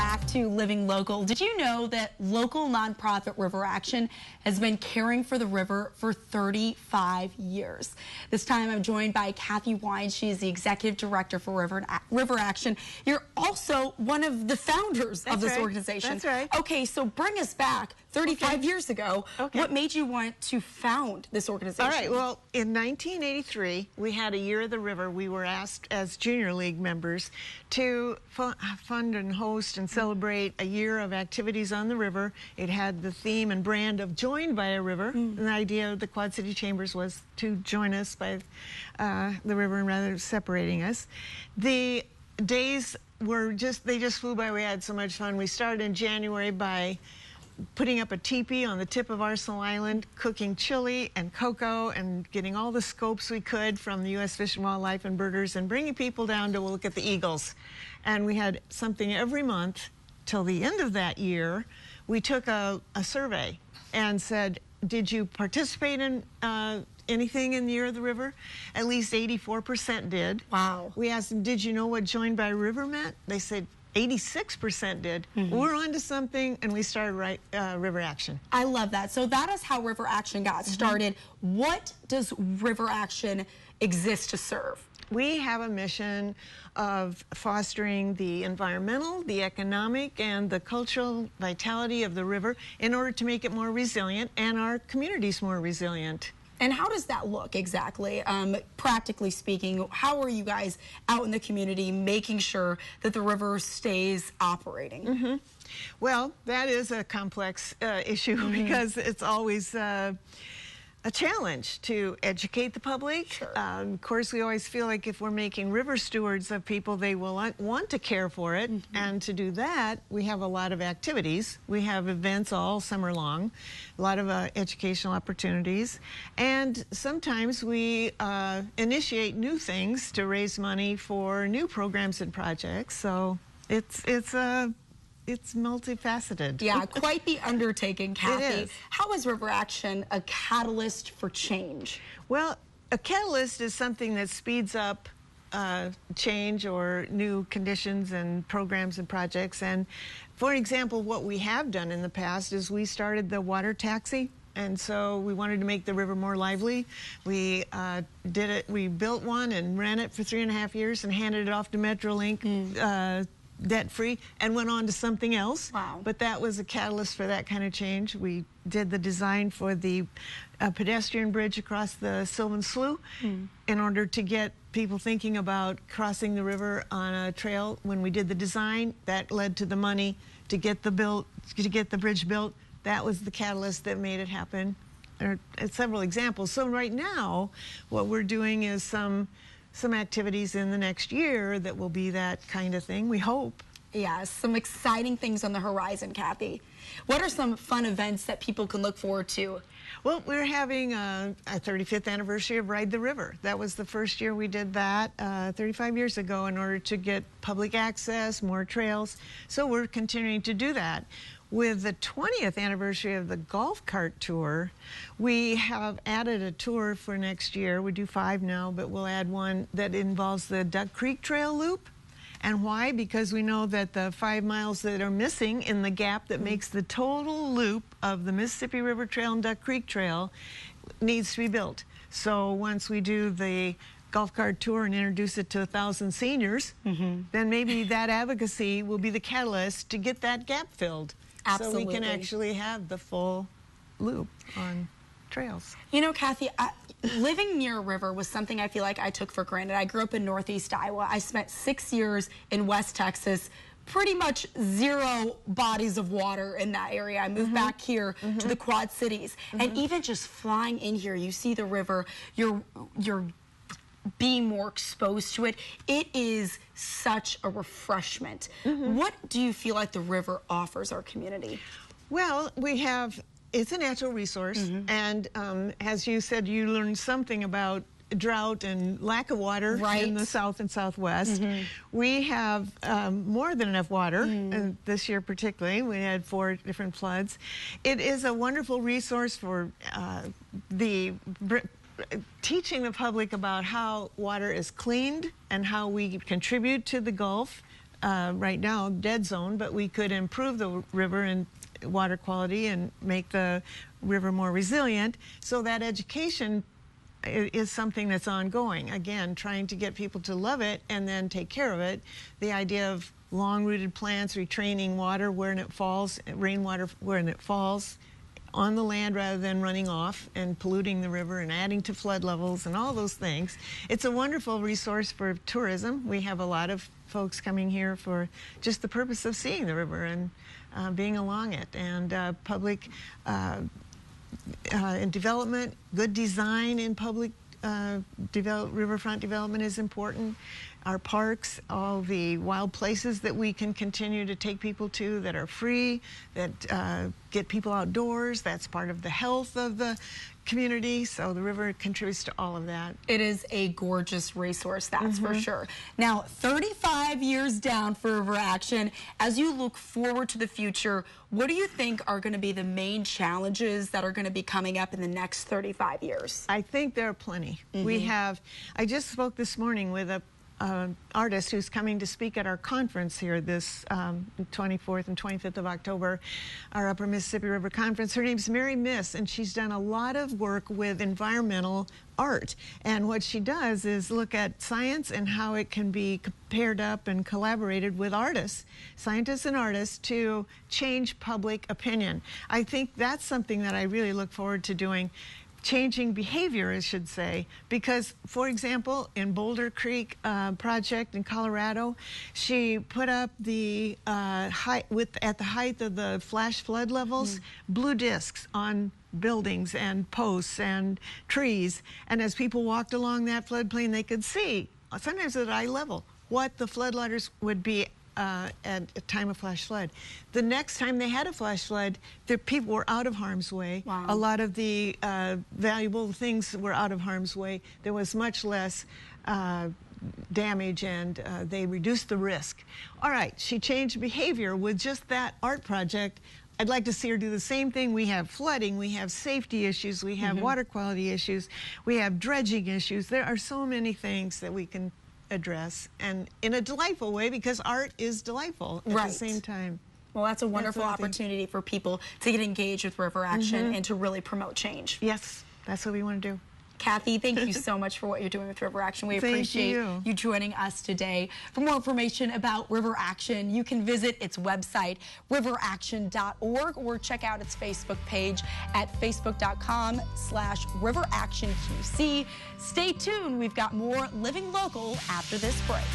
back to Living Local. Did you know that local nonprofit River Action has been caring for the river for 35 years? This time I'm joined by Kathy Wine. She is the executive director for River Action. You're also one of the founders of this organization. That's right. Okay, so bring us back 35 years ago. What made you want to found this organization? All right, well, in 1983, we had a Year of the River. We were asked as Junior League members to fund and host and celebrate a year of activities on the river. It had the theme and brand of Joined by a River. And the idea of the Quad City Chambers was to join us by the river rather than separating us. The days were they just flew by. We had so much fun. We started in January by putting up a teepee on the tip of Arsenal Island, cooking chili and cocoa, and getting all the scopes we could from the U.S. Fish and Wildlife and birders, and bringing people down to look at the eagles. And we had something every month till the end of that year. We took a survey and said, did you participate in anything in the Year of the River? At least 84% did. Wow. We asked them, did you know what Joined by a River meant? They said 86% did. We're onto something, and we started River Action. I love that. So that is how River Action got started. What does River Action exist to serve? We have a mission of fostering the environmental, the economic, and the cultural vitality of the river in order to make it more resilient and our communities more resilient. And how does that look exactly? Practically speaking, how are you guys out in the community making sure that the river stays operating? Well, that is a complex issue because it's always a challenge to educate the public. Of course, we always feel like if we're making river stewards of people, they will want to care for it. And to do that, we have a lot of activities. We have events all summer long, a lot of educational opportunities. And sometimes we initiate new things to raise money for new programs and projects. So it's multifaceted. Yeah, quite the undertaking, Kathy. It is. How is River Action a catalyst for change? Well, a catalyst is something that speeds up change or new conditions and programs and projects. And for example, what we have done in the past is we started the water taxi. And so we wanted to make the river more lively. We did it. We built one and ran it for 3.5 years and handed it off to Metrolink. Debt-free, and went on to something else. Wow. But that was a catalyst for that kind of change. We did the design for the pedestrian bridge across the Sylvan Slough in order to get people thinking about crossing the river on a trail. When we did the design, that led to the money to get the bridge built. That was the catalyst that made it happen. There are several examples. So right now, what we're doing is some activities in the next year that will be that kind of thing, we hope. Yeah, some exciting things on the horizon, Kathy. What are some fun events that people can look forward to? Well, we're having a 35th anniversary of Ride the River. That was the first year we did that 35 years ago in order to get public access, more trails. So we're continuing to do that. With the 20th anniversary of the golf cart tour, we have added a tour for next year. We do 5 now, but we'll add one that involves the Duck Creek Trail Loop. And why? Because we know that the 5 miles that are missing in the gap that makes the total loop of the Mississippi River Trail and Duck Creek Trail needs to be built. So once we do the golf cart tour and introduce it to 1,000 seniors, then maybe that advocacy will be the catalyst to get that gap filled. Absolutely. So we can actually have the full loop on trails. You know, Kathy, living near a river was something I feel like I took for granted. I grew up in Northeast Iowa. I spent 6 years in West Texas, pretty much 0 bodies of water in that area. I moved back here to the Quad Cities. And even just flying in here, you see the river, you're being more exposed to it. It is such a refreshment. What do you feel like the river offers our community? Well, it's a natural resource, and as you said, you learned something about drought and lack of water in the South and Southwest. We have more than enough water, and this year particularly. We had 4 different floods. It is a wonderful resource for teaching the public about how water is cleaned and how we contribute to the Gulf right now dead zone, but we could improve the river and water quality and make the river more resilient. So that education is something that's ongoing. Again, trying to get people to love it and then take care of it. The idea of long-rooted plants retraining water where it falls, rainwater where it falls, on the land rather than running off and polluting the river and adding to flood levels and all those things. It's a wonderful resource for tourism. We have a lot of folks coming here for just the purpose of seeing the river and being along it. And public in development, good design in public riverfront development is important. Our parks, all the wild places that we can continue to take people to that are free, that get people outdoors, that's part of the health of the community. So the river contributes to all of that. It is a gorgeous resource, that's for sure. Now, 35 years down for River Action. As you look forward to the future, what do you think are going to be the main challenges that are going to be coming up in the next 35 years? I think there are plenty. I just spoke this morning with a artist who's coming to speak at our conference here this 24th and 25th of October, our Upper Mississippi River Conference. Her name's Mary Miss, and she's done a lot of work with environmental art. And what she does is look at science and how it can be paired up and collaborated with artists, scientists and artists, to change public opinion. I think that's something that I really look forward to doing. Changing behavior, I should say, because, for example, in Boulder Creek project in Colorado, she put up the at the height of the flash flood levels, blue discs on buildings and posts and trees, and as people walked along that floodplain, they could see, sometimes at eye level, what the floodwaters would be at a time of flash flood. The next time they had a flash flood, the people were out of harm's way. Wow. A lot of the valuable things were out of harm's way. There was much less damage, and they reduced the risk. All right, she changed behavior with just that art project. I'd like to see her do the same thing. We have flooding, we have safety issues, we have water quality issues, we have dredging issues. There are so many things that we can address, and in a delightful way, because art is delightful at the same time. Well, that's a wonderful opportunity for people to get engaged with River Action and to really promote change. Yes, that's what we want to do. Kathy, thank you so much for what you're doing with River Action. We appreciate you joining us today. For more information about River Action, you can visit its website, riveraction.org, or check out its Facebook page at facebook.com/riveractionqc. Stay tuned. We've got more Living Local after this break.